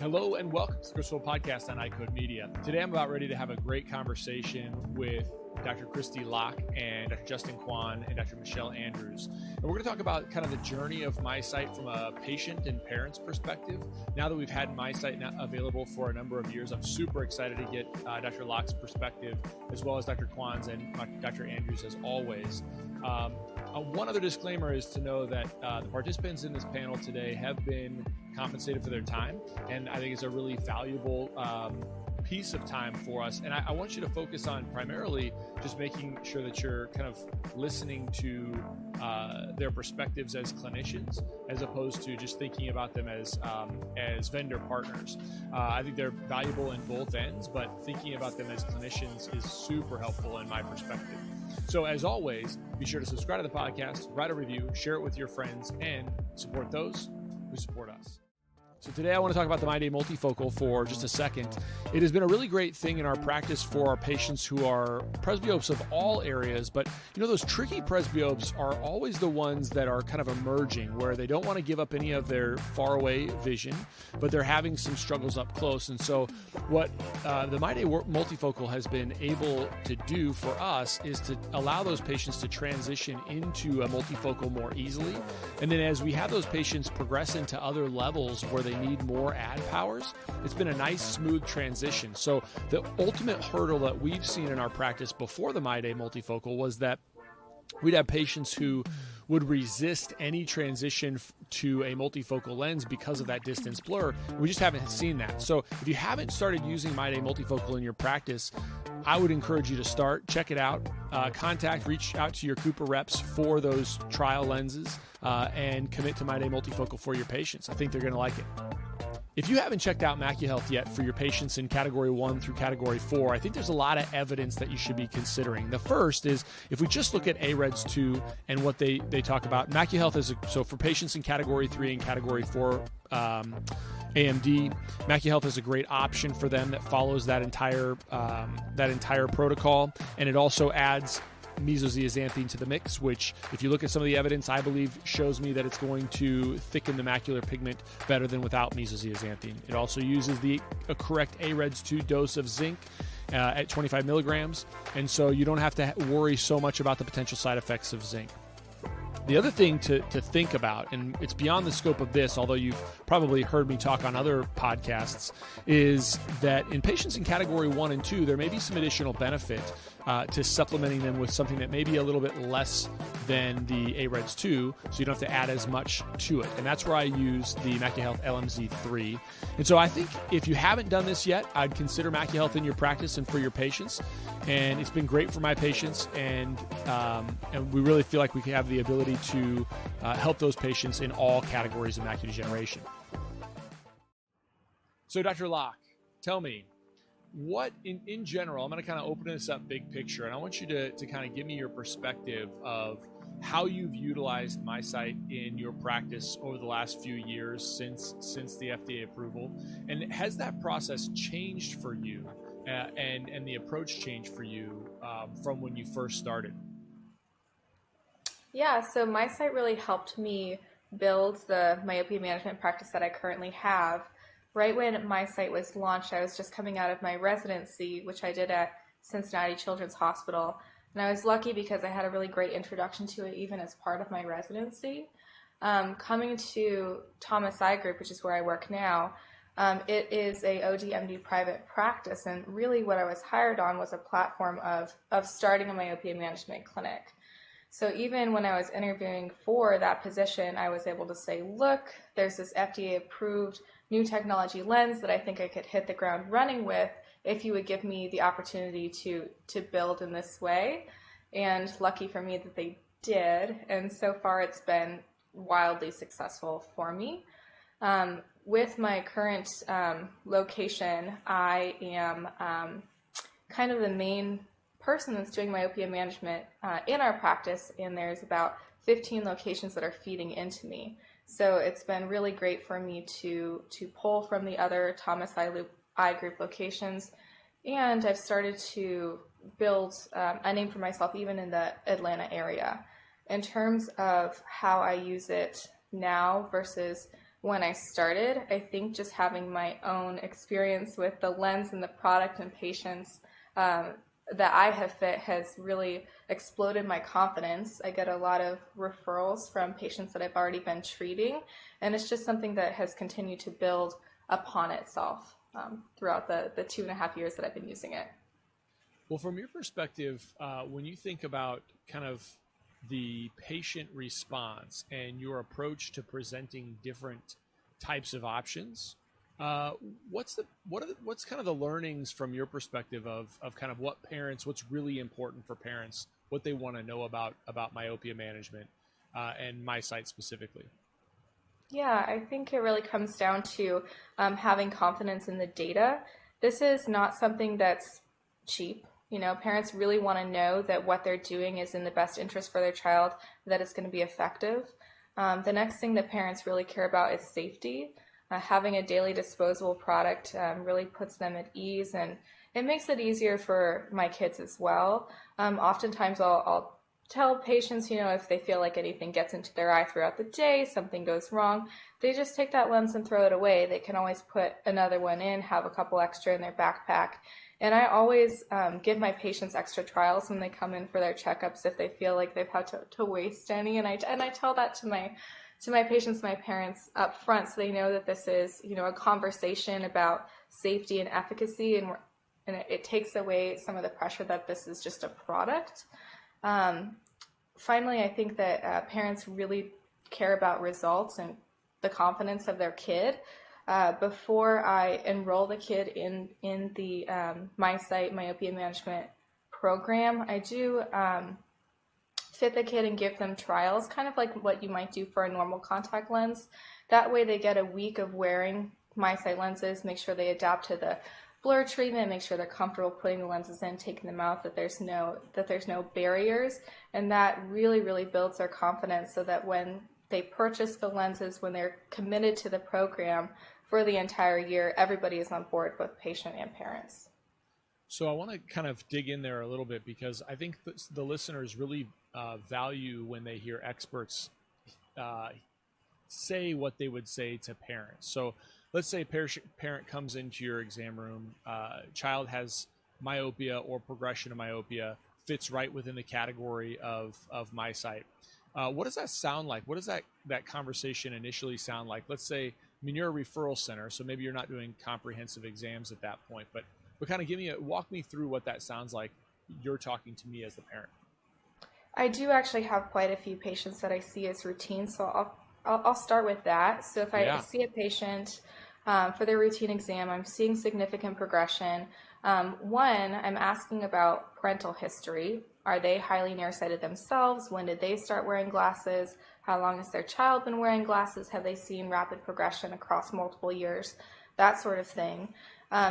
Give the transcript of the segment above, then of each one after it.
Hello and welcome to the Crystal Podcast on iCode Media. Today I'm about ready to have a great conversation with Dr. Christy Locke and Dr. Justin Kwan and Dr. Michelle Andrews. And we're going to talk about kind of the journey of MiSight from a patient and parent's perspective. Now that we've had MiSight available for a number of years, I'm super excited to get Dr. Locke's perspective, as well as Dr. Kwan's and Dr. Andrews as always. One other disclaimer is to know that the participants in this panel today have been compensated for their time, and I think it's a really valuable piece of time for us. And I want you to focus on primarily just making sure that you're kind of listening to their perspectives as clinicians, as opposed to just thinking about them as vendor partners. I think they're valuable in both ends, but thinking about them as clinicians is super helpful in my perspective. So as always, be sure to subscribe to the podcast, write a review, share it with your friends, and support those who support us. So today I want to talk about the MyDay multifocal for just a second. It has been a really great thing in our practice for our patients who are presbyopes of all areas, but you know, those tricky presbyopes are always the ones that are kind of emerging, where they don't want to give up any of their far away vision, but they're having some struggles up close. And so what the MyDay multifocal has been able to do for us is to allow those patients to transition into a multifocal more easily. And then as we have those patients progress into other levels where they need more ad powers, it's been a nice smooth transition. So the ultimate hurdle that we've seen in our practice before the MyDay multifocal was that we'd have patients who would resist any transition to a multifocal lens because of that distance blur. We just haven't seen that. So if you haven't started using MyDay multifocal in your practice, I would encourage you to start, check it out, reach out to your Cooper reps for those trial lenses, and commit to MyDay multifocal for your patients. I think they're going to like it. If you haven't checked out MacuHealth yet for your patients in Category 1 through Category 4, I think there's a lot of evidence that you should be considering. The first is, if we just look at AREDS 2 and what they talk about, MacuHealth is, so for patients in Category 3 and Category 4 AMD, MacuHealth is a great option for them that follows that entire protocol, and it also adds mesozeaxanthine to the mix, which, if you look at some of the evidence, I believe shows me that it's going to thicken the macular pigment better than without mesozeaxanthine. It also uses the correct AREDS 2 dose of zinc at 25 milligrams, and so you don't have to worry so much about the potential side effects of zinc. The other thing to think about, and it's beyond the scope of this, although you've probably heard me talk on other podcasts, is that in patients in Category 1 and 2, there may be some additional benefit to supplementing them with something that may be a little bit less than the AREDS 2, so you don't have to add as much to it. And that's where I use the MacuHealth LMZ3. And so I think if you haven't done this yet, I'd consider MacuHealth in your practice and for your patients. And it's been great for my patients, and we really feel like we have the ability to help those patients in all categories of macular degeneration. So Dr. Locke, tell me, what in general, I'm going to kind of open this up big picture, and I want you to kind of give me your perspective of how you've utilized MiSight in your practice over the last few years since the FDA approval. And has that process changed for you, and the approach changed for you from when you first started? Yeah, so MiSight really helped me build the myopia management practice that I currently have. Right when MiSight was launched, I was just coming out of my residency, which I did at Cincinnati Children's Hospital. And I was lucky because I had a really great introduction to it even as part of my residency. Coming to Thomas Eye Group, which is where I work now, it is a ODMD private practice. And really what I was hired on was a platform of starting a myopia management clinic. So even when I was interviewing for that position, I was able to say, look, there's this FDA-approved new technology lens that I think I could hit the ground running with if you would give me the opportunity to build in this way. And lucky for me that they did. And so far it's been wildly successful for me. With my current location, I am kind of the main person that's doing myopia management in our practice, and there's about 15 locations that are feeding into me. So it's been really great for me to pull from the other Thomas Eye Group locations, and I've started to build a name for myself even in the Atlanta area. In terms of how I use it now versus when I started. I think just having my own experience with the lens and the product and patients that I have fit has really exploded my confidence. I get a lot of referrals from patients that I've already been treating, and it's just something that has continued to build upon itself throughout the 2.5 years that I've been using it. Well, from your perspective, when you think about kind of the patient response and your approach to presenting different types of options, what's kind of the learnings from your perspective of kind of what's really important for parents, what they want to know about myopia management and MiSight specifically? Yeah, I think it really comes down to having confidence in the data. This is not something that's cheap. Parents really want to know that what they're doing is in the best interest for their child, that it's going to be effective. The next thing that parents really care about is safety. Having a daily disposable product really puts them at ease, and it makes it easier for my kids as well. Oftentimes I'll tell patients, if they feel like anything gets into their eye throughout the day, something goes wrong, they just take that lens and throw it away. They can always put another one in, have a couple extra in their backpack. And I always give my patients extra trials when they come in for their checkups if they feel like they've had to waste any. And I tell that to my patients, my parents up front, so they know that this is, a conversation about safety and efficacy, and it takes away some of the pressure that this is just a product. Finally, I think that parents really care about results and the confidence of their kid. Before I enroll the kid in the MiSight Myopia Management program, I do fit the kid and give them trials, kind of like what you might do for a normal contact lens. That way they get a week of wearing MiSight lenses, make sure they adapt to the blur treatment, make sure they're comfortable putting the lenses in, taking them out, that there's no barriers, and that really, really builds their confidence so that when they purchase the lenses, when they're committed to the program for the entire year, everybody is on board, both patient and parents. So I want to kind of dig in there a little bit, because I think the listeners really value when they hear experts say what they would say to parents. So let's say parent comes into your exam room, child has myopia or progression of myopia, fits right within the category of MiSight. What does that sound like? What does that conversation initially sound like? Let's say, you're a referral center, so maybe you're not doing comprehensive exams at that point, but kind of walk me through what that sounds like. You're talking to me as the parent. I do actually have quite a few patients that I see as routine, so I'll start with that. So if I see a patient for their routine exam, I'm seeing significant progression. One, I'm asking about parental history. Are they highly nearsighted themselves? When did they start wearing glasses? How long has their child been wearing glasses? Have they seen rapid progression across multiple years? That sort of thing,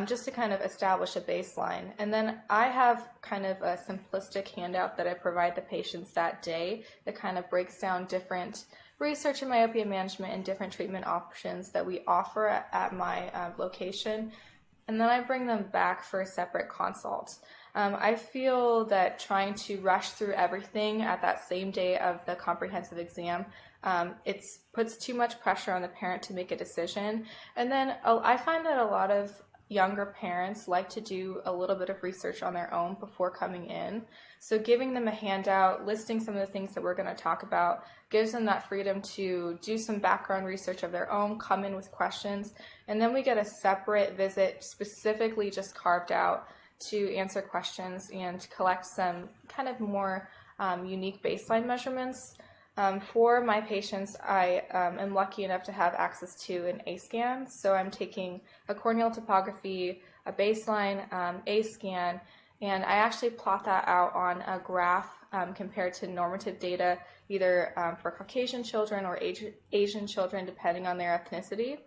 just to kind of establish a baseline. And then I have kind of a simplistic handout that I provide the patients that day that kind of breaks down different research in myopia management and different treatment options that we offer at my location. And then I bring them back for a separate consult. I feel that trying to rush through everything at that same day of the comprehensive exam, it puts too much pressure on the parent to make a decision. And then I find that a lot of younger parents like to do a little bit of research on their own before coming in. So giving them a handout, listing some of the things that we're going to talk about, gives them that freedom to do some background research of their own, come in with questions, and then we get a separate visit specifically just carved out to answer questions and collect some kind of more unique baseline measurements. For my patients, I am lucky enough to have access to an A scan, so I'm taking a corneal topography, a baseline A scan, and I actually plot that out on a graph compared to normative data, either for Caucasian children or Asian children, depending on their ethnicity.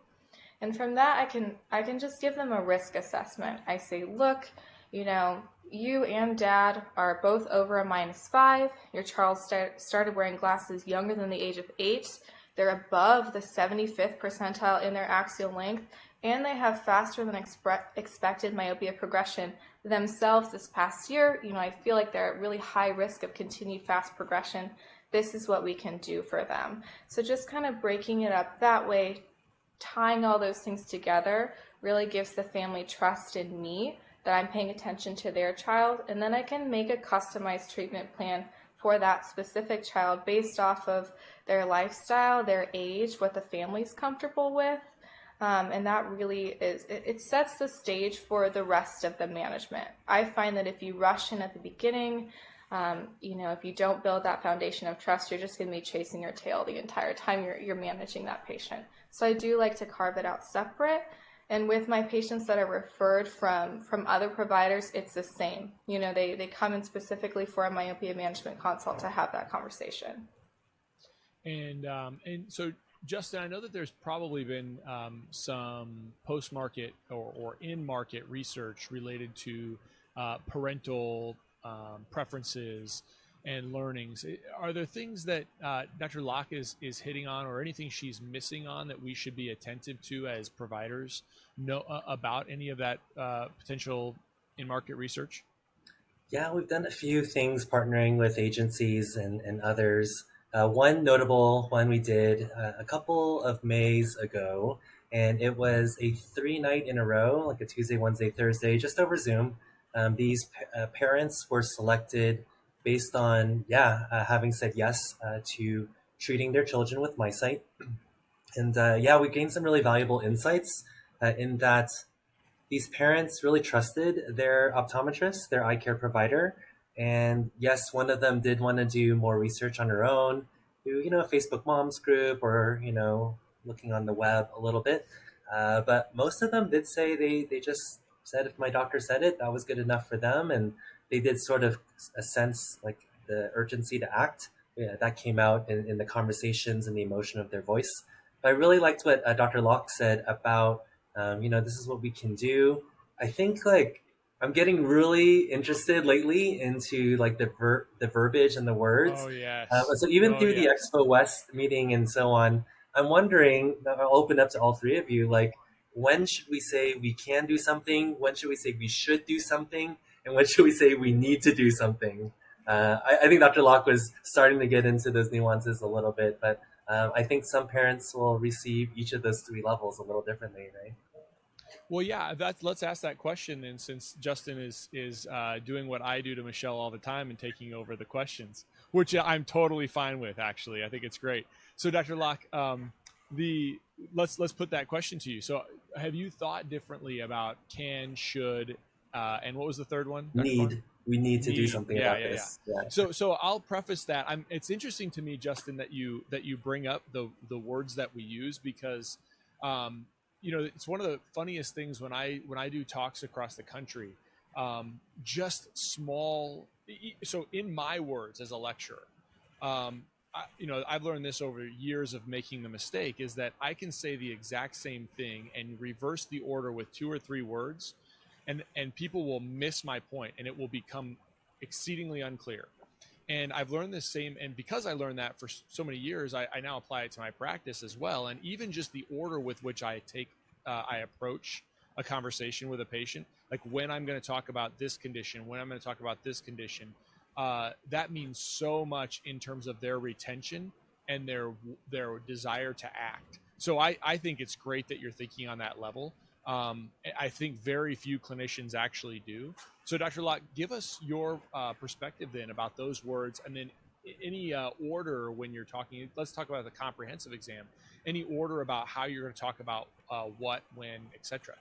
And from that, I can just give them a risk assessment. I say, look, you and dad are both over a -5. Your child started wearing glasses younger than the age of 8. They're above the 75th percentile in their axial length, and they have faster than expected myopia progression themselves this past year. I feel like they're at really high risk of continued fast progression. This is what we can do for them. So just kind of breaking it up that way tying all those things together really gives the family trust in me that I'm paying attention to their child, and then I can make a customized treatment plan for that specific child based off of their lifestyle, their age, what the family's comfortable with. And that really it sets the stage for the rest of the management. I find that if you rush in at the beginning, if you don't build that foundation of trust, you're just going to be chasing your tail the entire time you're managing that patient. So I do like to carve it out separate. And with my patients that are referred from other providers, it's the same. They come in specifically for a myopia management consult to have that conversation. And so, Justin, I know that there's probably been some post-market or in-market research related to parental preferences and learnings. Are there things that Dr. Locke is hitting on, or anything she's missing on that we should be attentive to as providers know about any of that potential in-market research? Yeah, we've done a few things partnering with agencies and others. One notable one we did a couple of Mays ago, and it was a 3-night in a row, like a Tuesday, Wednesday, Thursday, just over Zoom. These parents were selected based on, having said yes to treating their children with MySight. And we gained some really valuable insights in that these parents really trusted their optometrist, their eye care provider. And yes, one of them did want to do more research on her own, do, a Facebook moms group or, looking on the web a little bit. But most of them did say they just said if my doctor said it, that was good enough for them. And they did sort of a sense like the urgency to act. Yeah, that came out in the conversations and the emotion of their voice. But I really liked what Dr. Locke said about, this is what we can do. I think I'm getting really interested lately into the verbiage and the words. Oh, yes. So even through the Expo West meeting and so on, I'm wondering, I'll open up to all three of you, when should we say we can do something? When should we say we should do something? And when should we say we need to do something? I think Dr. Locke was starting to get into those nuances a little bit, but I think some parents will receive each of those three levels a little differently, right? Well, yeah, let's ask that question then, since Justin is doing what I do to Michelle all the time and taking over the questions, which I'm totally fine with, actually. I think it's great. So, Dr. Locke, let's put that question to you. So, have you thought differently about can, should, and what was the third one? We need to do something about this. Yeah. So I'll preface that. It's interesting to me, Justin, that you bring up the words that we use, because it's one of the funniest things when I do talks across the country, just small. So in my words as a lecturer, I've learned this over years of making the mistake, is that I can say the exact same thing and reverse the order with 2 or 3 words, and people will miss my point, and it will become exceedingly unclear. And I've learned this same, and because I learned that for so many years, I now apply it to my practice as well. And even just the order with which I approach a conversation with a patient, like when I'm going to talk about this condition, when I'm going to talk about this condition, that means so much in terms of their retention and their desire to act. So I think it's great that you're thinking on that level. I think very few clinicians actually do. So, Dr. Locke, give us your perspective then about those words, and then any order when you're talking. Let's talk about the comprehensive exam. Any order about how you're going to talk about what, when, etc.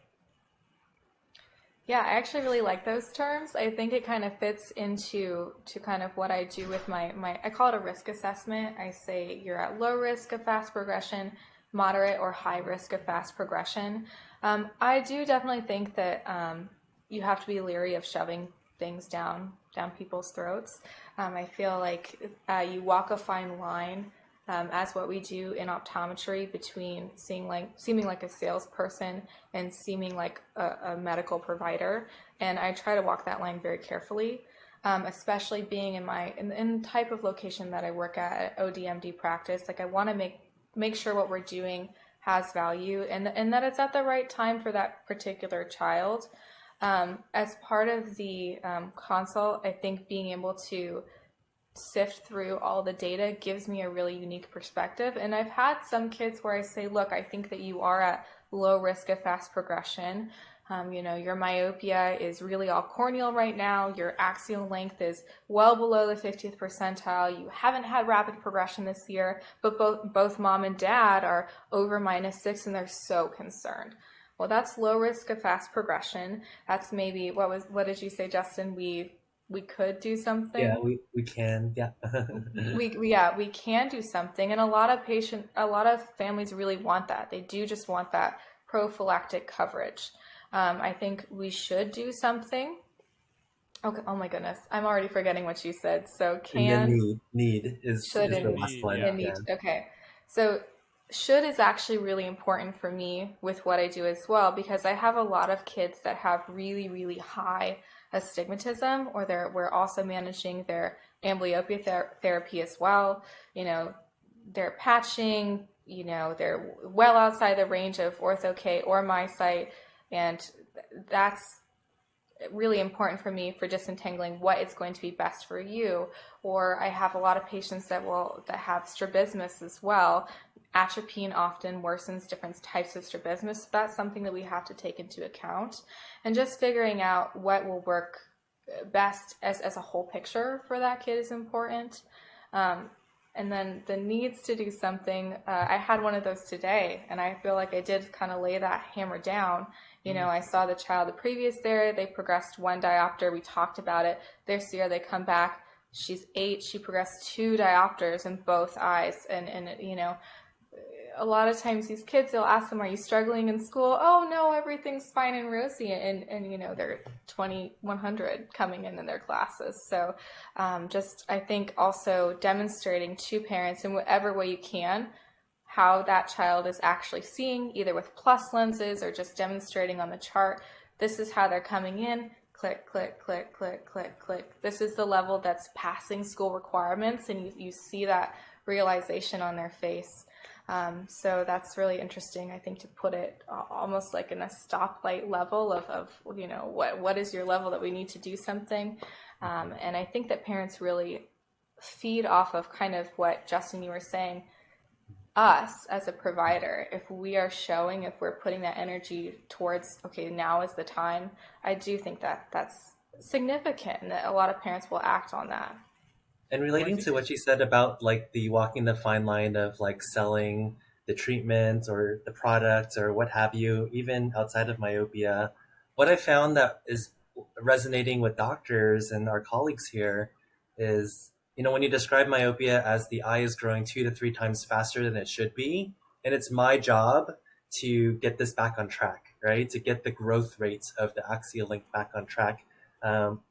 Yeah, I actually really like those terms. I think it kind of fits into kind of what I do with my I call it a risk assessment. I say you're at low risk of fast progression, moderate or high risk of fast progression. I do definitely think that you have to be leery of shoving things down people's throats. I feel like you walk a fine line, as what we do in optometry, between seeming like a salesperson and seeming like a medical provider. And I try to walk that line very carefully, especially being in the type of location that I work at ODMD practice. Like, I want to make sure what we're doing has value and that it's at the right time for that particular child. As part of the consult, I think being able to sift through all the data gives me a really unique perspective. And I've had some kids where I say, look, I think that you are at low risk of fast progression. Your myopia is really all corneal right now. Your axial length is well below the 50th percentile. You haven't had rapid progression this year, but both mom and dad are over -6 and they're so concerned. Well, that's low risk of fast progression. That's maybe, what did you say, Justin? We could do something. Yeah, we can. Yeah. we can do something. And a lot of families really want that. They do just want that prophylactic coverage. I think we should do something. Okay. Oh my goodness. I'm already forgetting what you said. So need is the last one. Need. Okay. So should is actually really important for me with what I do as well, because I have a lot of kids that have really, really high astigmatism, or we're also managing their amblyopia therapy as well. They're patching, they're well outside the range of Ortho-K or MiSight. And that's really important for me for disentangling what is going to be best for you. Or I have a lot of patients that have strabismus as well. Atropine often worsens different types of strabismus. So that's something that we have to take into account. And just figuring out what will work best as a whole picture for that kid is important. And then the needs to do something, I had one of those today, and I feel like I did kind of lay that hammer down. I saw the child the previous year, they progressed 1 diopter, we talked about it. This year they come back, she's 8, she progressed 2 diopters in both eyes. And a lot of times these kids, they'll ask them, are you struggling in school? Oh no, everything's fine and rosy. And they're 100 coming in their classes. So I think also demonstrating to parents in whatever way you can how that child is actually seeing, either with plus lenses or just demonstrating on the chart. This is how they're coming in. Click, click, click, click, click, click. This is the level that's passing school requirements, and you see that realization on their face. So that's really interesting, I think, to put it almost like in a stoplight level of what is your level that we need to do something. And I think that parents really feed off of kind of what, Justin, you were saying, us as a provider. If we are showing, if we're putting that energy towards, okay, now is the time, I do think that that's significant, and that a lot of parents will act on that. And relating to what you said about like the walking the fine line of like selling the treatment or the product or what have you, even outside of myopia, what I found that is resonating with doctors and our colleagues here is, when you describe myopia as the eye is growing 2 to 3 times faster than it should be, and it's my job to get this back on track, right? To get the growth rates of the axial length back on track.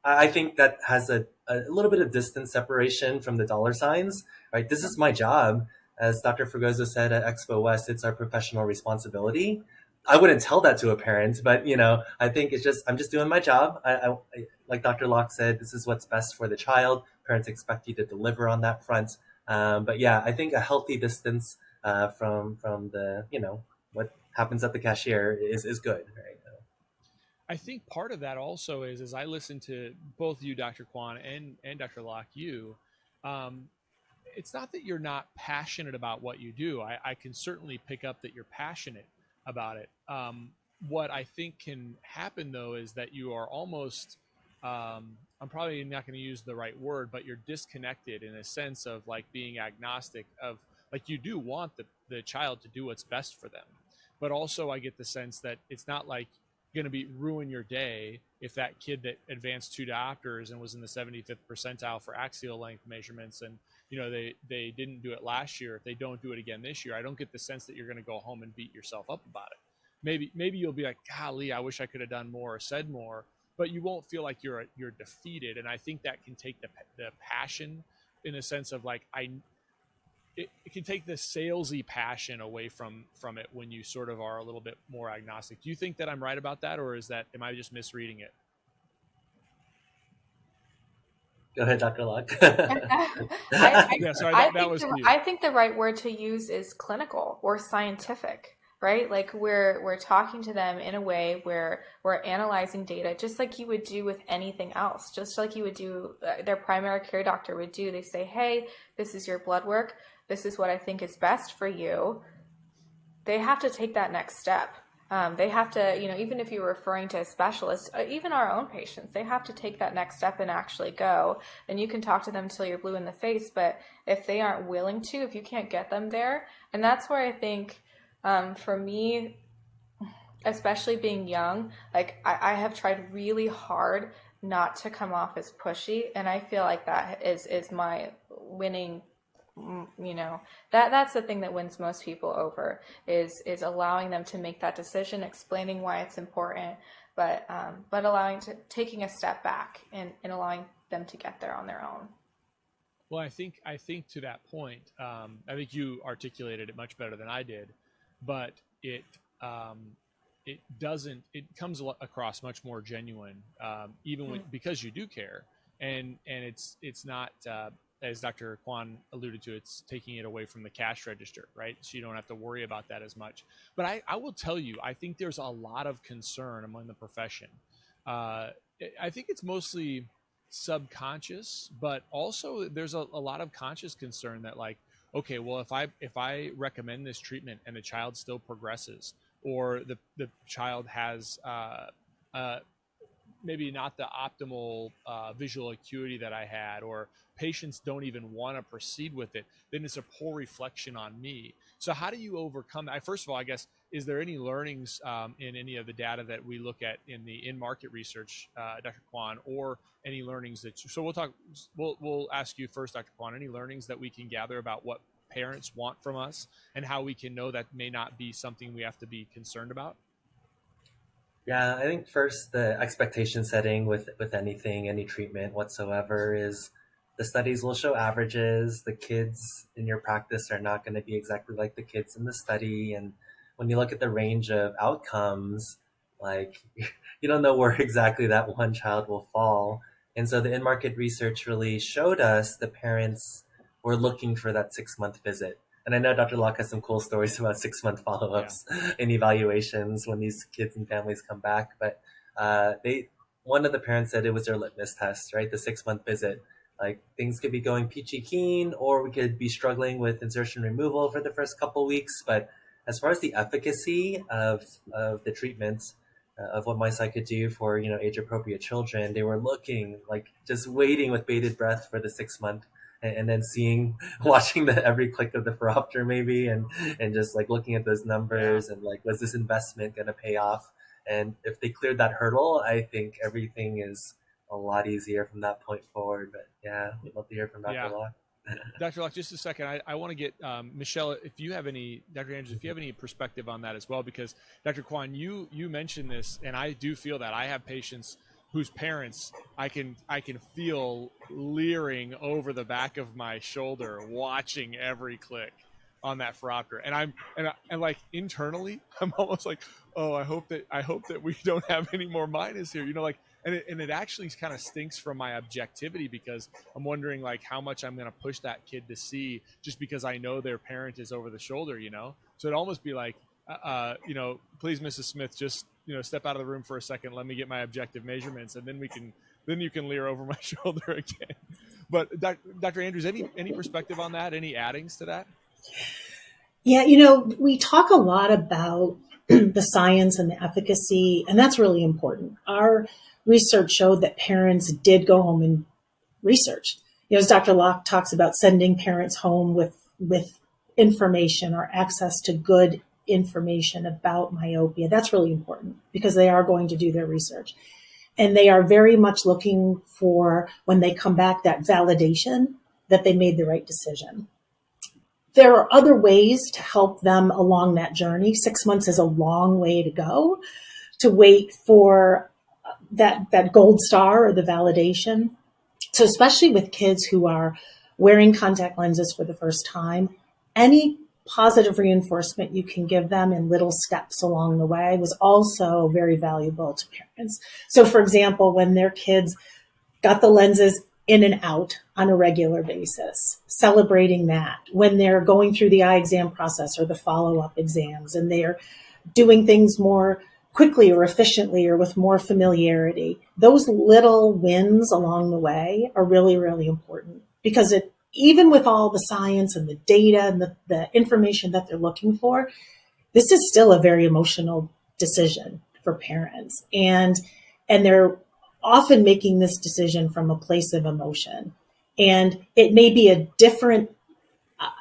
I think that has a little bit of distance separation from the dollar signs, right? This is my job. As Dr. Fregoso said at Expo West, it's our professional responsibility. I wouldn't tell that to a parent, but I think I'm just doing my job. I like Dr. Locke said, this is what's best for the child. Parents expect you to deliver on that front. But yeah, I think a healthy distance from the what happens at the cashier is good, right? I think part of that also is, as I listen to both you, Dr. Kwan, and Dr. Locke, it's not that you're not passionate about what you do. I can certainly pick up that you're passionate about it. What I think can happen, though, is that you are almost, I'm probably not going to use the right word, but you're disconnected in a sense of like being agnostic of, like, you do want the child to do what's best for them. But also I get the sense that it's not like going to ruin your day if that kid that advanced 2 diopters and was in the 75th percentile for axial length measurements, and they didn't do it last year, if they don't do it again this year, I don't get the sense that you're going to go home and beat yourself up about it. Maybe you'll be like, golly, I wish I could have done more or said more, but you won't feel like you're defeated. And I think that can take the passion, in a sense of like, it can take the salesy passion away from it when you sort of are a little bit more agnostic. Do you think that I'm right about that, or am I just misreading it? Go ahead, Dr. Locke. I think the right word to use is clinical or scientific, right? Like we're talking to them in a way where we're analyzing data just like you would do with anything else, just like you would do, their primary care doctor would do. They say, hey, this is your blood work. This is what I think is best for you. They have to take that next step. They have to, even if you're referring to a specialist, even our own patients, they have to take that next step and actually go. And you can talk to them till you're blue in the face, but if they aren't willing to, if you can't get them there, and that's where I think, for me, especially being young, like I have tried really hard not to come off as pushy, and I feel like that is my winning. That's the thing that wins most people over is allowing them to make that decision, explaining why it's important, but taking a step back and allowing them to get there on their own. Well, I think to that point, I think you articulated it much better than I did, but it comes across much more genuine, even when, because you do care, and it's not, as Dr. Kwan alluded to, it's taking it away from the cash register, right? So you don't have to worry about that as much. But I will tell you, I think there's a lot of concern among the profession. I think it's mostly subconscious, but also there's a lot of conscious concern that, like, okay, well, if I recommend this treatment and the child still progresses, or the child has maybe not the optimal visual acuity that I had, or patients don't even want to proceed with it, then it's a poor reflection on me. So how do you overcome that? First of all, I guess, is there any learnings in any of the data that we look at in the in-market research, Dr. Kwan, or any learnings that we'll ask you first, Dr. Kwan, any learnings that we can gather about what parents want from us and how we can know that may not be something we have to be concerned about? Yeah, I think first the expectation setting with anything, any treatment whatsoever, is the studies will show averages. The kids in your practice are not going to be exactly like the kids in the study. And when you look at the range of outcomes, like you don't know where exactly that one child will fall. And so the in-market research really showed us the parents were looking for that 6-month visit. And I know Dr. Locke has some cool stories about 6-month follow-ups and evaluations when these kids and families come back. But one of the parents said it was their litmus test, right? The 6-month visit. Like, things could be going peachy keen, or we could be struggling with insertion removal for the first couple weeks. But as far as the efficacy of the treatments, of what MiSight could do for age appropriate children, they were looking, like, just waiting with bated breath for the 6-month. And then watching every click of the phoropter maybe, and just like looking at those numbers and like, was this investment going to pay off? And if they cleared that hurdle, I think everything is a lot easier from that point forward. But yeah, we'd love to hear from Dr. Locke. Dr. Locke, just a second. I want to get Michelle, if you have any, Dr. Andrews, if you have any perspective on that as well, because Dr. Kwan, you mentioned this, and I do feel that I have patients whose parents I can feel leering over the back of my shoulder, watching every click on that phoropter, and like internally, I'm almost like, oh, I hope that we don't have any more minus here, like, and it actually kind of stinks from my objectivity, because I'm wondering like how much I'm going to push that kid to see just because I know their parent is over the shoulder, So it'd almost be like, please, Mrs. Smith, just step out of the room for a second. Let me get my objective measurements, and then you can leer over my shoulder again. But Dr. Andrews, any perspective on that? Any addings to that? Yeah, we talk a lot about the science and the efficacy, and that's really important. Our research showed that parents did go home and research. As Dr. Locke talks about sending parents home with information or access to good information about myopia. That's really important because they are going to do their research. And they are very much looking for, when they come back, that validation that they made the right decision. There are other ways to help them along that journey. 6 months is a long way to go to wait for that gold star or the validation. So especially with kids who are wearing contact lenses for the first time, any positive reinforcement you can give them in little steps along the way was also very valuable to parents. So for example, when their kids got the lenses in and out on a regular basis, celebrating that when they're going through the eye exam process or the follow-up exams, and they're doing things more quickly or efficiently or with more familiarity. Those little wins along the way are really, really important, because even with all the science and the data and the information that they're looking for, this is still a very emotional decision for parents. And they're often making this decision from a place of emotion. And it may be a different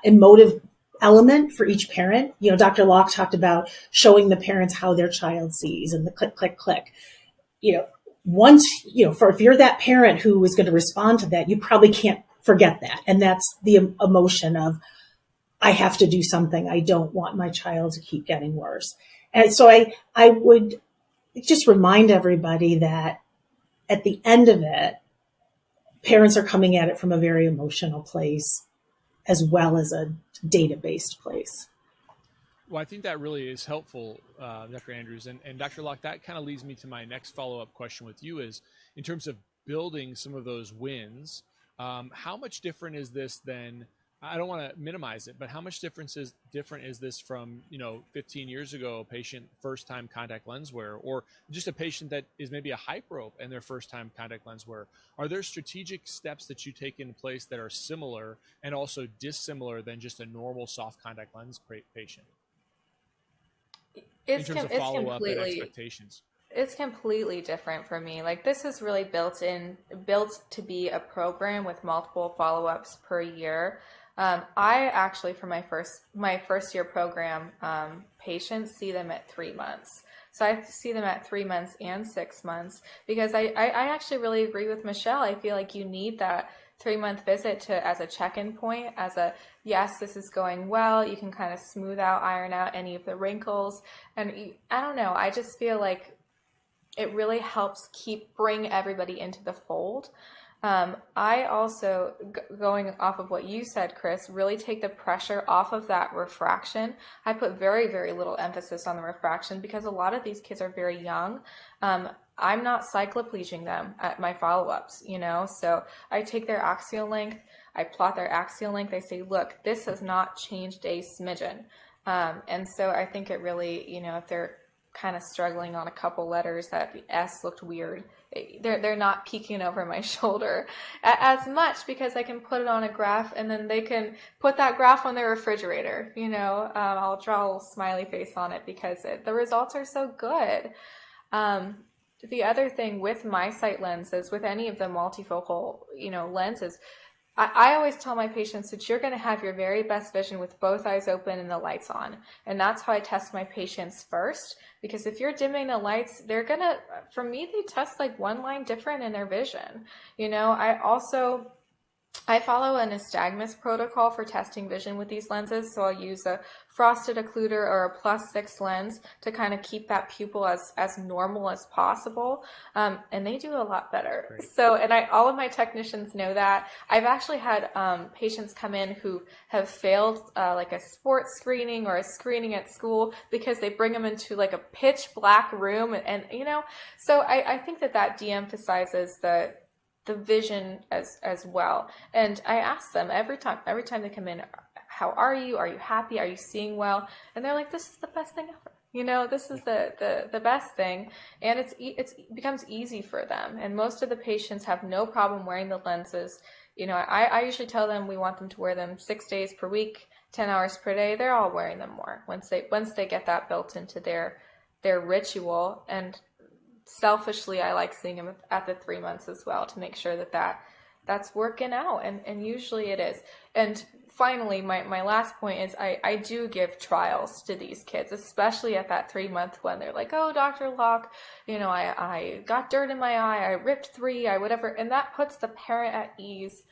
emotive element for each parent. Dr. Locke talked about showing the parents how their child sees and the click, click, click. Once, if you're that parent who is going to respond to that, you probably can't forget that. And that's the emotion of, I have to do something. I don't want my child to keep getting worse. And so I would just remind everybody that at the end of it, parents are coming at it from a very emotional place as well as a data-based place. Well, I think that really is helpful, Dr. Andrews. And Dr. Locke, that kind of leads me to my next follow-up question with you is, in terms of building some of those wins, how much different is this than, I don't want to minimize it, but how much different is this from, 15 years ago, a patient first-time contact lens wearer, or just a patient that is maybe a hyperope and their first-time contact lens wearer? Are there strategic steps that you take in place that are similar and also dissimilar than just a normal soft contact lens patient? In terms of follow-up and expectations. It's completely different for me. Like, this is really built to be a program with multiple follow-ups per year. I actually, for my first year program, patients see them at 3 months. So I see them at 3 months and 6 months, because I actually really agree with Michelle. I feel like you need that 3-month visit as a check-in point, yes, this is going well. You can kind of smooth out, iron out any of the wrinkles. And I don't know, I just feel like it really helps bring everybody into the fold. I also, going off of what you said, Chris, really take the pressure off of that refraction. I put very, very little emphasis on the refraction because a lot of these kids are very young. I'm not cyclopleging them at my follow-ups, so I take their axial length, I plot their axial length, I say, look, this has not changed a smidgen. And so I think it really, if they're kind of struggling on a couple letters, that the S looked weird, they're not peeking over my shoulder as much, because I can put it on a graph and then they can put that graph on their refrigerator. I'll draw a little smiley face on it because the results are so good. The other thing with MySight lenses, with any of the multifocal, lenses, I always tell my patients that you're going to have your very best vision with both eyes open and the lights on. And that's how I test my patients first, because if you're dimming the lights, for me, they test like one line different in their vision. I follow a nystagmus protocol for testing vision with these lenses. So I'll use a frosted occluder or a +6 lens to kind of keep that pupil as normal as possible. And they do a lot better. Great. So, and all of my technicians know that. I've actually had patients come in who have failed like a sports screening or a screening at school because they bring them into like a pitch black room. And so I think that de-emphasizes the vision as well. And I ask them every time they come in, how are you? Are you happy? Are you seeing well? And they're like, this is the best thing ever. This is the best thing. And it becomes easy for them. And most of the patients have no problem wearing the lenses. I usually tell them we want them to wear them 6 days per week, 10 hours per day. They're all wearing them more once they get that built into their ritual. And selfishly, I like seeing them at the 3 months as well to make sure that's working out, and usually it is. And finally, my last point is I do give trials to these kids, especially at that 3 month when they're like, oh, Dr. Locke, I got dirt in my eye, I ripped 3, I whatever, and that puts the parent at ease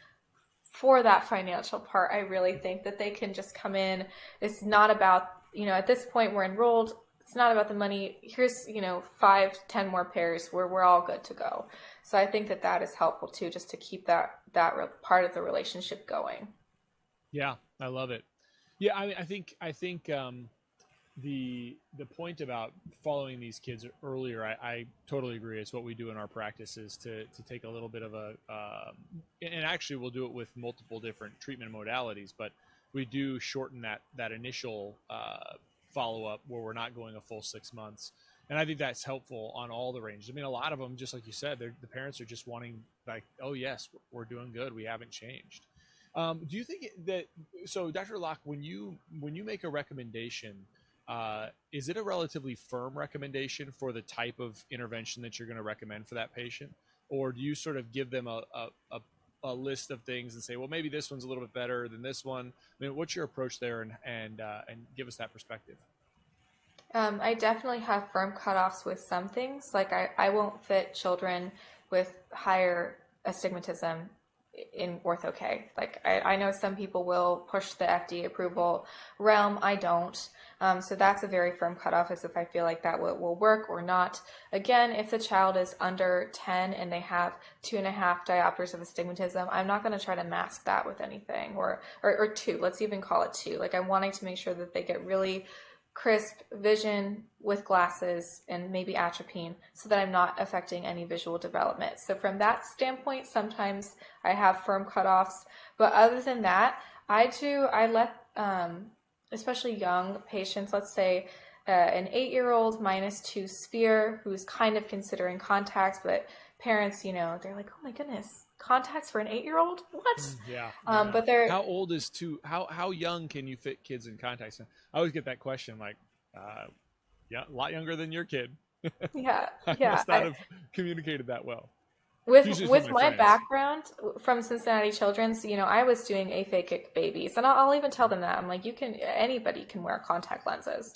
for that financial part. I really think that they can just come in. It's not about, at this point we're enrolled. It's not about the money. Here's, 5, 10 more pairs where we're all good to go. So I think that is helpful too, just to keep that part of the relationship going. Yeah, I love it. Yeah, I think the point about following these kids earlier, I totally agree. It's what we do in our practices to take a little bit of a, and actually we'll do it with multiple different treatment modalities, but we do shorten that initial follow-up where we're not going a full 6 months. And I think that's helpful on all the ranges. I mean, a lot of them, just like you said, the parents are just wanting like, oh yes, we're doing good. We haven't changed. Do you think that, so Dr. Locke, when you make a recommendation, is it a relatively firm recommendation for the type of intervention that you're going to recommend for that patient? Or do you sort of give them a list of things and say, well, maybe this one's a little bit better than this one? I mean, what's your approach there, and give us that perspective? I definitely have firm cutoffs with some things. Like I won't fit children with higher astigmatism in ortho-K. Like I know some people will push the FDA approval realm. I don't. So that's a very firm cutoff, as if I feel like that will work or not. Again, if the child is under 10 and they have 2.5 diopters of astigmatism, I'm not going to try to mask that with anything, or 2. Let's even call it 2. Like I'm wanting to make sure that they get really crisp vision with glasses and maybe atropine, so that I'm not affecting any visual development. So from that standpoint, sometimes I have firm cutoffs, but other than that, I let especially young patients, let's say an 8-year-old -2 sphere who's kind of considering contacts, but parents, they're like, oh my goodness, contacts for an 8-year-old? What? Yeah. But they're, how old is how young can you fit kids in contacts? I always get that question, like, yeah, a lot younger than your kid. yeah, I yeah. must not have communicated that that With my friends. background from Cincinnati Children's, I was doing aphakic babies, and I'll even tell them that. I'm like, anybody can wear contact lenses.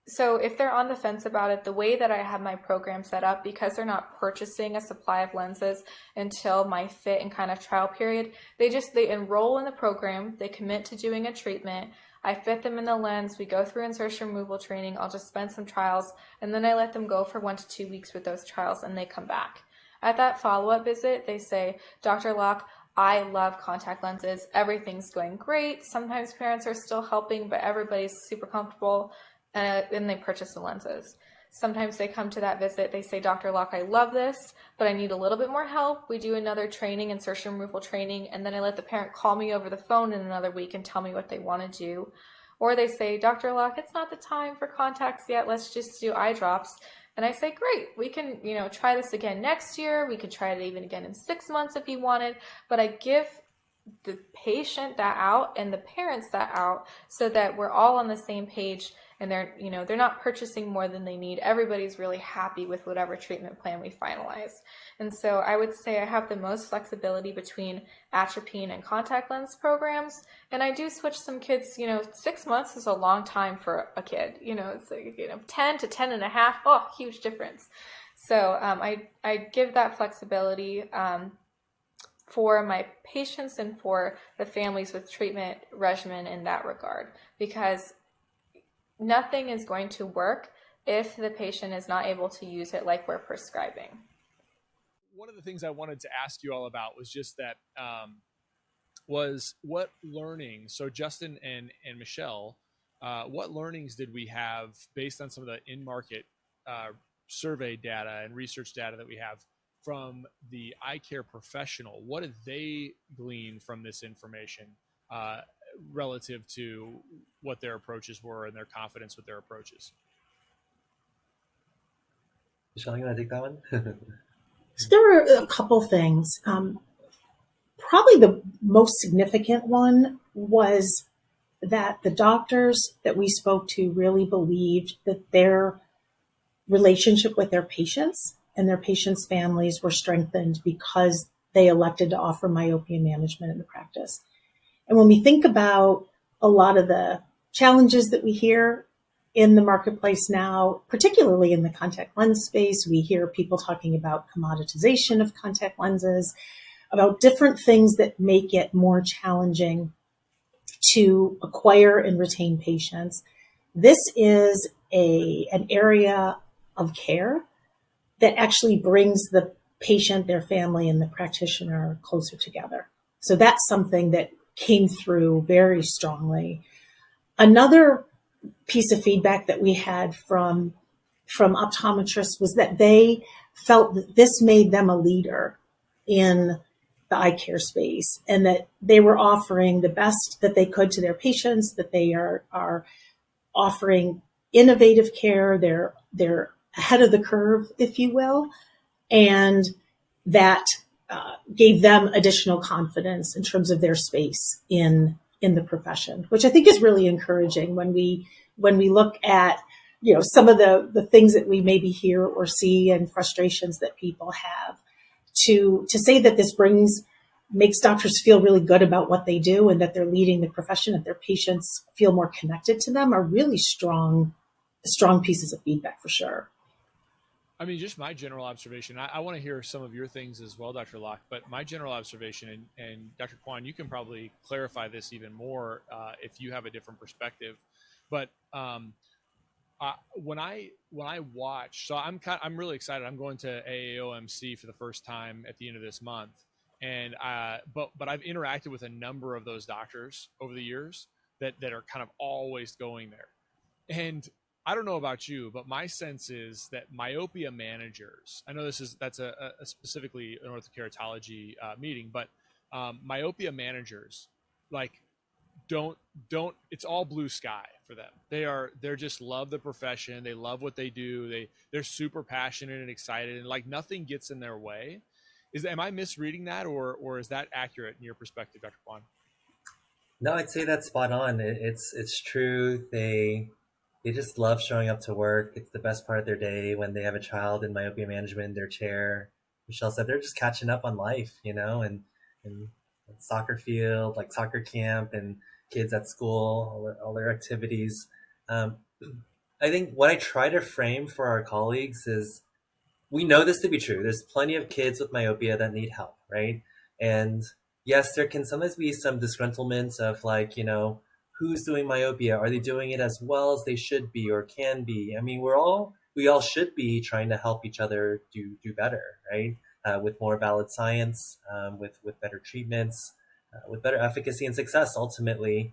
So if they're on the fence about it, the way that I have my program set up, because they're not purchasing a supply of lenses until my fit and kind of trial period, they enroll in the program, they commit to doing a treatment, I fit them in the lens, we go through insertion removal training, I'll just spend some trials, and then I let them go for 1 to 2 weeks with those trials, and they come back. At that follow-up visit, they say, Dr. Locke, I love contact lenses, everything's going great. Sometimes parents are still helping, but everybody's super comfortable. And they purchase the lenses. Sometimes they come to that visit, they say, Dr. Locke, I love this, but I need a little bit more help. We do another training, insertion removal training, and then I let the parent call me over the phone in another week and tell me what they want to do. Or they say, Dr. Locke, it's not the time for contacts yet, let's just do eye drops. And I say, great, we can, try this again next year. We could try it even again in 6 months if you wanted, but I give the patient that out and the parents that out so that we're all on the same page, and they're not purchasing more than they need. Everybody's really happy with whatever treatment plan we finalize. And so I would say I have the most flexibility between atropine and contact lens programs. And I do switch some kids, 6 months is a long time for a kid, it's like, 10 to 10 and a half. Oh, huge difference. So I give that flexibility for my patients and for the families with treatment regimen in that regard, because nothing is going to work if the patient is not able to use it like we're prescribing. One of the things I wanted to ask you all about was just that was what learning. So Justin and Michelle, what learnings did we have based on some of the in-market survey data and research data that we have from the eye care professional? What did they glean from this information relative to what their approaches were and their confidence with their approaches? Michelle, you want to take that one? So there were a couple things. Probably the most significant one was that the doctors that we spoke to really believed that their relationship with their patients and their patients' families were strengthened because they elected to offer myopia management in the practice. And when we think about a lot of the challenges that we hear in the marketplace now, particularly in the contact lens space, we hear people talking about commoditization of contact lenses, about different things that make it more challenging to acquire and retain patients. This is an area of care that actually brings the patient, their family, and the practitioner closer together. So that's something that came through very strongly. Another piece of feedback that we had from optometrists was that they felt that this made them a leader in the eye care space, and that they were offering the best that they could to their patients, that they are offering innovative care. They're ahead of the curve, if you will, and that gave them additional confidence in terms of their space in the profession, which I think is really encouraging when we look at, you know, some of the things that we maybe hear or see and frustrations that people have. To say that this makes doctors feel really good about what they do and that they're leading the profession, that their patients feel more connected to them, are really strong pieces of feedback for sure. I mean, just my general observation, I want to hear some of your things as well, Dr. Locke, but my general observation, and Dr. Kwan, you can probably clarify this even more if you have a different perspective. But when I watch, so I'm really excited. I'm going to AAOMC for the first time at the end of this month. And but I've interacted with a number of those doctors over the years that are kind of always going there. And I don't know about you, but my sense is that myopia managers, I know that's a specifically an orthokeratology meeting, but myopia managers, like, don't it's all blue sky for them. They're just love the profession. They love what they do. They're super passionate and excited, and like nothing gets in their way. Am I misreading that, or is that accurate in your perspective, Dr. Kwan? No, I'd say that's spot on. It's true. They just love showing up to work. It's the best part of their day when they have a child in myopia management in their chair. Michelle said they're just catching up on life, you know, and soccer field, like soccer camp, and kids at school, all their activities. I think what I try to frame for our colleagues is, we know this to be true. There's plenty of kids with myopia that need help, right? And yes, there can sometimes be some disgruntlement of, like, you know, who's doing myopia? Are they doing it as well as they should be or can be? I mean, we all should be trying to help each other do better, right? With more valid science, with better treatments, with better efficacy and success ultimately.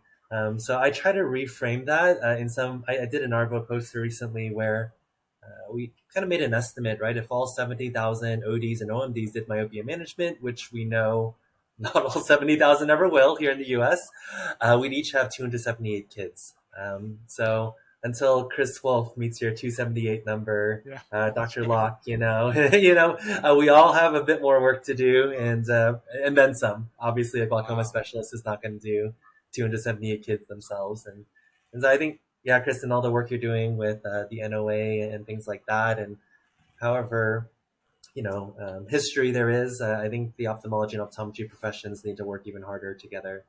So I try to reframe that I did an Arvo poster recently where we kind of made an estimate, right? If all 70,000 ODs and OMDs did myopia management, which we know not all 70,000 ever will here in the US, we'd each have 278 kids. So until Chris Wolf meets your 278 number, yeah. Dr. Locke, you know, we all have a bit more work to do, and then some. Obviously, a glaucoma specialist is not going to do 278 kids themselves, and so I think, yeah, Kristen, all the work you're doing with the NOA and things like that, and however, you know, history there is, I think the ophthalmology and optometry professions need to work even harder together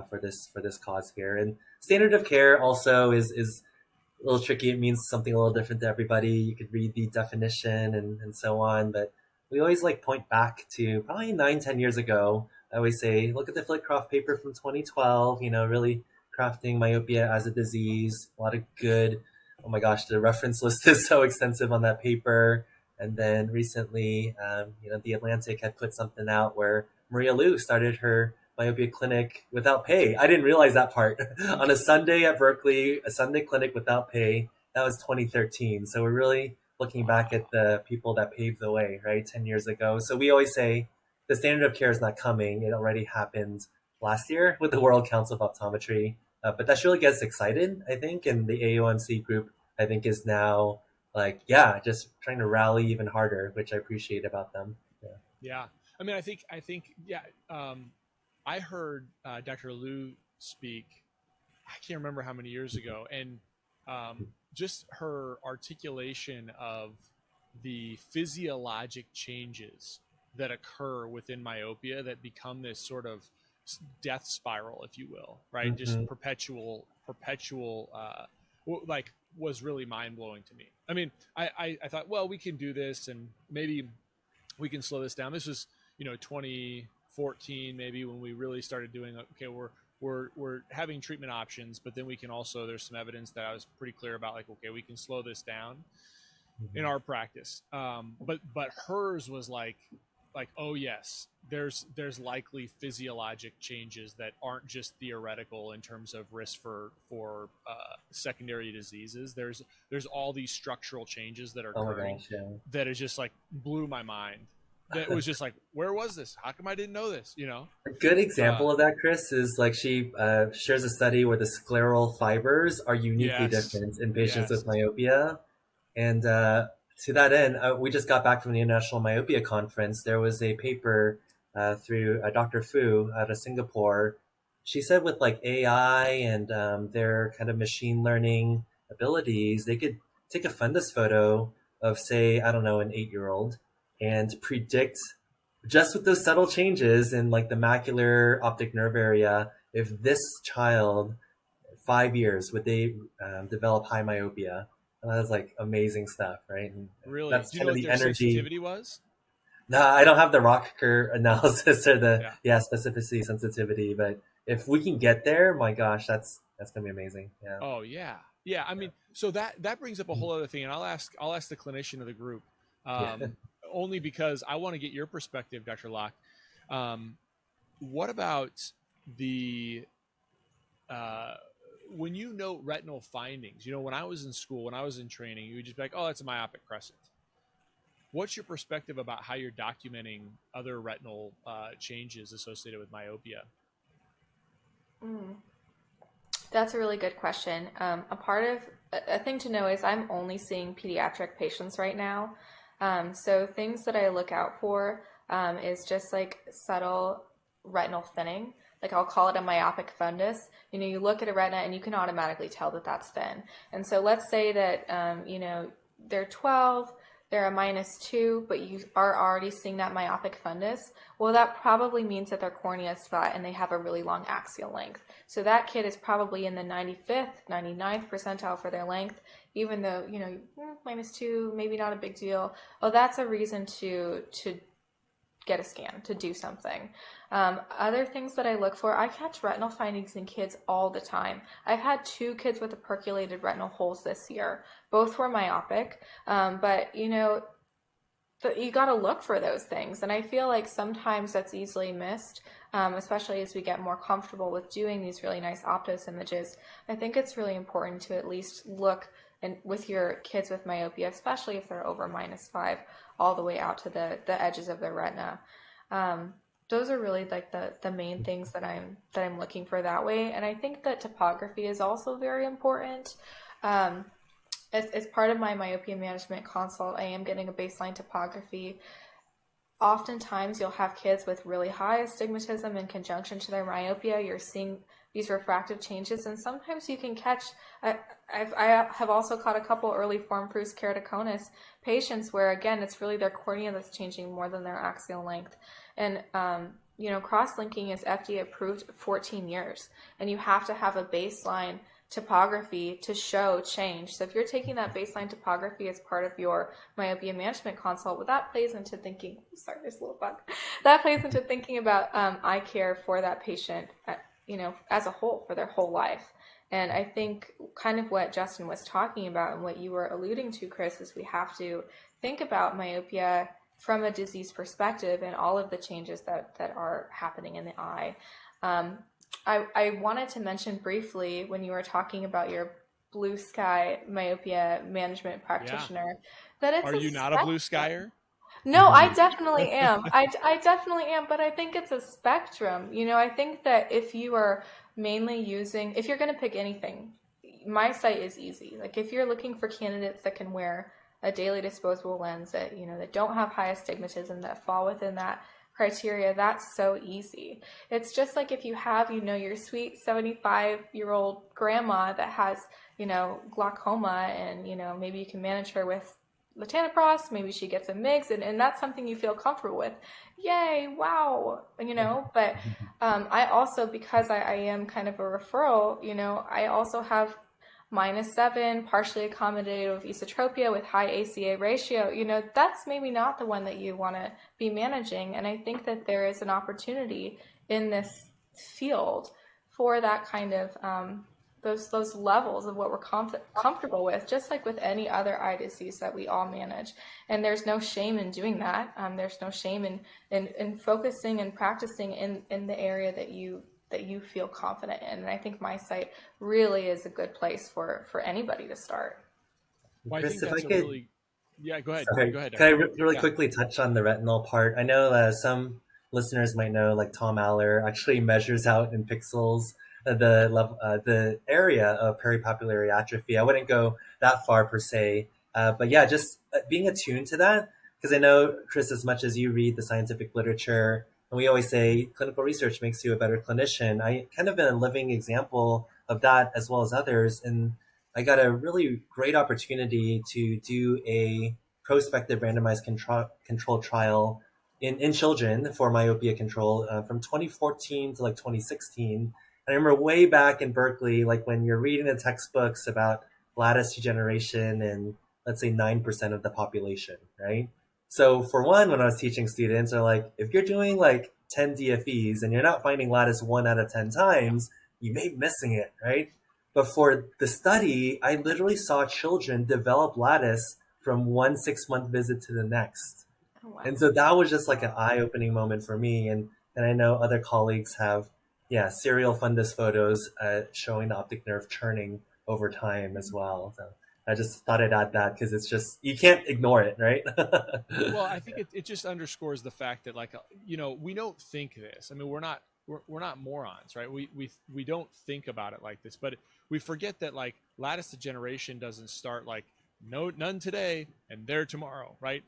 for this cause here. And standard of care also is a little tricky. It means something a little different to everybody. You could read the definition and so on, but we always like point back to probably 9-10 years ago. I always say, look at the Flitcroft paper from 2012, you know, really crafting myopia as a disease. A lot of good, oh my gosh, the reference list is so extensive on that paper. And then recently, you know, The Atlantic had put something out where Maria Liu started her myopia clinic without pay. I didn't realize that part. On a Sunday at Berkeley, a Sunday clinic without pay. That was 2013. So we're really looking back at the people that paved the way, right, 10 years ago. So we always say the standard of care is not coming. It already happened last year with the World Council of Optometry. But that really gets excited, I think. And the AOMC group, I think, is now like, yeah, just trying to rally even harder, which I appreciate about them. Yeah. I mean, I think, yeah. I heard Dr. Liu speak, I can't remember how many years ago, and just her articulation of the physiologic changes that occur within myopia that become this sort of death spiral, if you will, right? Mm-hmm. Just perpetual, like, was really mind-blowing to me. I mean, I thought, well, we can do this, and maybe we can slow this down. This was, you know, 2014 maybe, when we really started doing, okay, we're having treatment options, but then we can also, there's some evidence that I was pretty clear about, like, okay, we can slow this down in our practice. But hers was like, like, oh yes, there's likely physiologic changes that aren't just theoretical in terms of risk for secondary diseases. There's all these structural changes that are Oh my occurring gosh, yeah. that is just like blew my mind. That was just like, where was this? How come I didn't know this? You know? A good example of that, Chris, is like she shares a study where the scleral fibers are uniquely Yes. different in patients Yes. with myopia. And to that end, we just got back from the International Myopia Conference. There was a paper through Dr. Fu out of Singapore. She said with like AI and their kind of machine learning abilities, they could take a fundus photo of, say, I don't know, an 8-year-old and predict just with those subtle changes in like the macular optic nerve area, if this child, 5 years, would they develop high myopia? And that was like amazing stuff, right? And Really? that's Do you kind know of what the their energy. sensitivity was? No, I don't have the Rocker analysis or the Yeah. specificity, sensitivity, but if we can get there, my gosh, that's gonna be amazing. Yeah. Oh yeah. Yeah. I mean, so that brings up a whole other thing, and I'll ask the clinician of the group, Yeah. only because I want to get your perspective, Dr. Locke. What about the when you note retinal findings? You know, when I was in school, when I was in training, you would just be like, "Oh, that's a myopic crescent." What's your perspective about how you're documenting other retinal changes associated with myopia? Mm. That's a really good question. A thing to know is I'm only seeing pediatric patients right now. So things that I look out for is just like subtle retinal thinning. Like I'll call it a myopic fundus. You know, you look at a retina and you can automatically tell that that's thin. And so let's say that, they're 12, they're a -2, but you are already seeing that myopic fundus. Well, that probably means that their cornea is flat and they have a really long axial length. So that kid is probably in the 95th, 99th percentile for their length, even though, -2, maybe not a big deal. Oh, that's a reason to get a scan, to do something. Other things that I look for, I catch retinal findings in kids all the time. I've had 2 kids with percolated retinal holes this year. Both were myopic, but you got to look for those things. And I feel like sometimes that's easily missed, especially as we get more comfortable with doing these really nice optos images. I think it's really important to at least look and with your kids with myopia, especially if they're over -5, all the way out to the edges of their retina. Those are really like the main things that I'm looking for that way. And I think that topography is also very important. As part of my myopia management consult, I am getting a baseline topography. Oftentimes you'll have kids with really high astigmatism in conjunction to their myopia. You're seeing these refractive changes, and sometimes you can catch, I have also caught a couple early form fruus keratoconus patients where, again, it's really their cornea that's changing more than their axial length. And, cross-linking is FDA approved 14 years, and you have to have a baseline topography to show change. So if you're taking that baseline topography as part of your myopia management consult, well, that plays into thinking, sorry, there's a little bug. That plays into thinking about eye care for that patient, as a whole, for their whole life. And I think kind of what Justin was talking about and what you were alluding to, Chris, is we have to think about myopia from a disease perspective and all of the changes that are happening in the eye. I wanted to mention briefly when you were talking about your blue sky myopia management practitioner that it's Are you not a blue skyer? No, I definitely am. I definitely am, but I think it's a spectrum. I think that if you are mainly if you're going to pick anything, my site is easy. Like if you're looking for candidates that can wear a daily disposable lens that, that don't have high astigmatism, that fall within that criteria, that's so easy. It's just like if you have, your sweet 75-year-old grandma that has, glaucoma and, maybe you can manage her with latanoprost, maybe she gets a MIGS, and that's something you feel comfortable with. Yay, wow, but I also, because I am kind of a referral, I also have -7, partially accommodated with esotropia with high ACA ratio, that's maybe not the one that you want to be managing. And I think that there is an opportunity in this field for that kind of those levels of what we're comfortable with, just like with any other eye disease that we all manage. And there's no shame in doing that. There's no shame in focusing and practicing in the area that you feel confident in. And I think MiSight really is a good place for anybody to start. Well, Chris, I think that's really... Yeah, go ahead. Sorry. Go ahead. Can I really quickly touch on the retinal part? I know some listeners might know, like Tom Aller actually measures out in pixels the area of peripapillary atrophy. I wouldn't go that far per se, but yeah, just being attuned to that, because I know, Chris, as much as you read the scientific literature, and we always say clinical research makes you a better clinician, I kind of been a living example of that as well as others, and I got a really great opportunity to do a prospective randomized control trial in children for myopia control from 2014 to like 2016. And I remember way back in Berkeley, like when you're reading the textbooks about lattice degeneration in, let's say, 9% of the population, right? So for one, when I was teaching students, they're like, if you're doing like 10 DFEs and you're not finding lattice 1 out of 10 times, you may be missing it, right? But for the study, I literally saw children develop lattice from one 6-month visit to the next. Oh, wow. And so that was just like an eye-opening moment for me. And I know other colleagues have, serial fundus photos showing the optic nerve churning over time as well. So I just thought I'd add that because it's just, you can't ignore it, right? Well, I think it just underscores the fact that, like, we don't think this. I mean, we're not morons, right? We don't think about it like this, but we forget that, like, lattice degeneration doesn't start like none today and there tomorrow, right?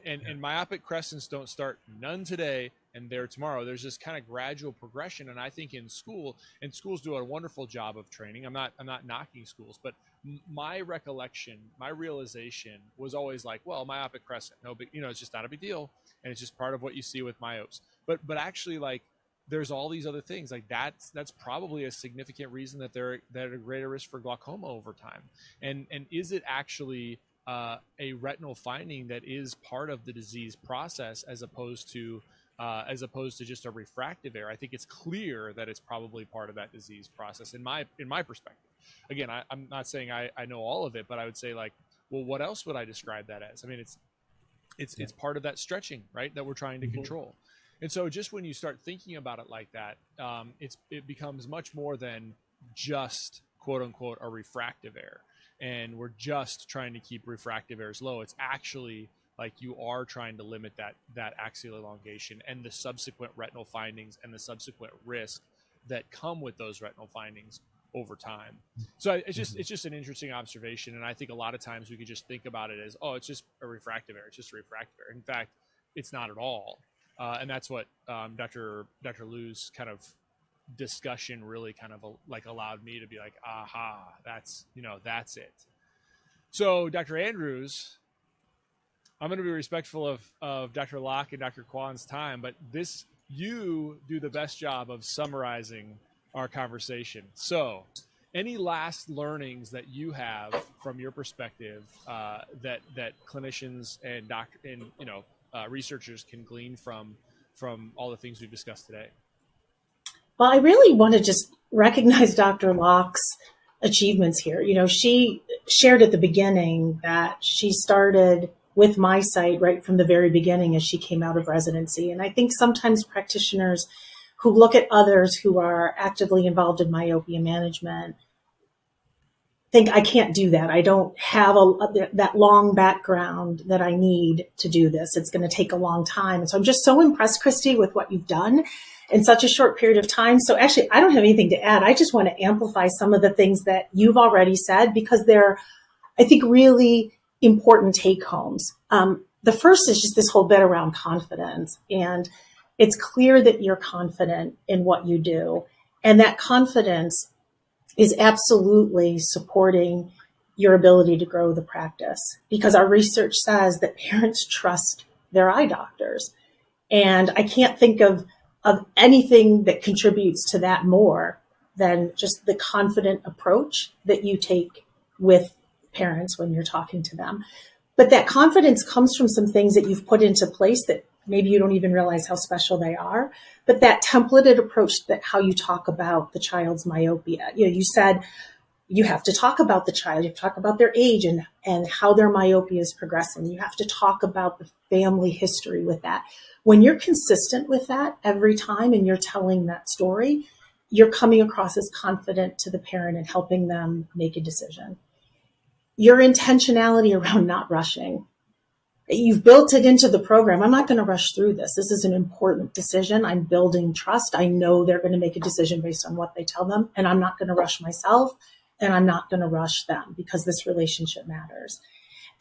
And myopic crescents don't start none today and there tomorrow. There's this kind of gradual progression, and I think schools do a wonderful job of training. I'm not knocking schools, but my realization was always like, well, myopic crescent, no big, it's just not a big deal, and it's just part of what you see with myopes. But actually, like, there's all these other things, like that's probably a significant reason that they're at a greater risk for glaucoma over time. And is it actually a retinal finding that is part of the disease process as opposed to just a refractive error? I think it's clear that it's probably part of that disease process in my perspective. Again, I'm not saying I know all of it, but I would say, like, well, what else would I describe that as? I mean, it's part of that stretching, right, that we're trying to control. And so just when you start thinking about it like that, it becomes much more than just, quote unquote, a refractive error. And we're just trying to keep refractive errors low. It's actually like you are trying to limit that axial elongation and the subsequent retinal findings and the subsequent risk that come with those retinal findings over time. So it's just an interesting observation. And I think a lot of times we could just think about it as, oh, it's just a refractive error. It's just a refractive error. In fact, it's not at all. And that's what Dr. Liu's kind of discussion really kind of like allowed me to be like, aha, that's it. So Dr. Andrews, I'm going to be respectful of Dr. Locke and Dr. Kwan's time, but you do the best job of summarizing our conversation. So any last learnings that you have from your perspective that clinicians and researchers can glean from all the things we've discussed today? Well, I really want to just recognize Dr. Locke's achievements here. She shared at the beginning that she started with MiSight right from the very beginning as she came out of residency. And I think sometimes practitioners who look at others who are actively involved in myopia management think, I can't do that. I don't have that long background that I need to do this. It's going to take a long time. And so I'm just so impressed, Christy, with what you've done in such a short period of time. So actually, I don't have anything to add. I just want to amplify some of the things that you've already said because they're, I think, really important take homes. The first is just this whole bit around confidence. And it's clear that you're confident in what you do. And that confidence is absolutely supporting your ability to grow the practice because our research says that parents trust their eye doctors. And I can't think of anything that contributes to that more than just the confident approach that you take with parents when you're talking to them. But that confidence comes from some things that you've put into place that maybe you don't even realize how special they are. But that templated approach, that how you talk about the child's myopia, you said you have to talk about the child, you have to talk about their age and how their myopia is progressing. You have to talk about the family history with that. When you're consistent with that every time and you're telling that story, you're coming across as confident to the parent and helping them make a decision. Your intentionality around not rushing. You've built it into the program. I'm not going to rush through this. This is an important decision. I'm building trust. I know they're going to make a decision based on what they tell them, and I'm not going to rush myself, and I'm not going to rush them because this relationship matters.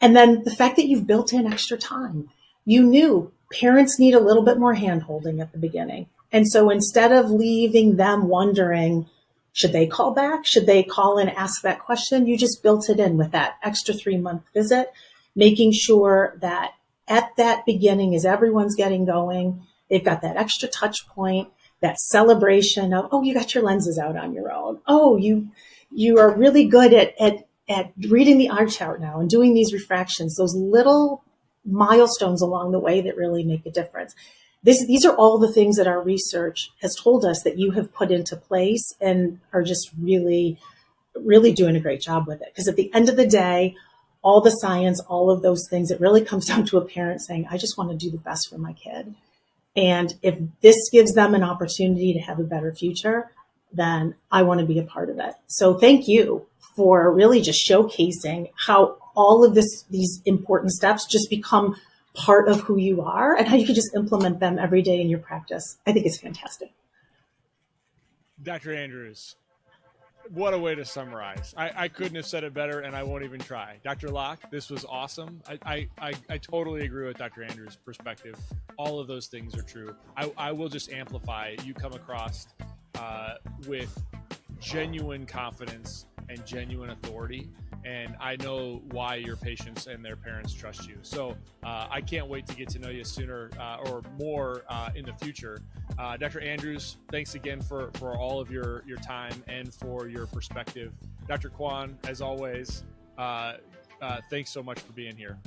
And then the fact that you've built in extra time. You knew parents need a little bit more hand-holding at the beginning. And so instead of leaving them wondering, should they call back? Should they call and ask that question? You just built it in with that extra 3-month visit, making sure that at that beginning, as everyone's getting going, they've got that extra touch point, that celebration of, oh, you got your lenses out on your own. Oh, you are really good at reading the eye chart now and doing these refractions, those little milestones along the way that really make a difference. These are all the things that our research has told us that you have put into place and are just really, really doing a great job with it. Because at the end of the day, all the science, all of those things, it really comes down to a parent saying, I just want to do the best for my kid. And if this gives them an opportunity to have a better future, then I want to be a part of it. So thank you for really just showcasing how all of these important steps just become part of who you are and how you can just implement them every day in your practice. I think it's fantastic. Dr. Andrews, what a way to summarize. I couldn't have said it better, and I won't even try. Dr. Locke, this was awesome. I totally agree with Dr. Andrews' perspective. All of those things are true. I will just amplify. You come across with genuine confidence and genuine authority, and I know why your patients and their parents trust you. So I can't wait to get to know you sooner or more in the future. Dr. Andrews, thanks again for all of your time and for your perspective. Dr. Kwan, as always, thanks so much for being here.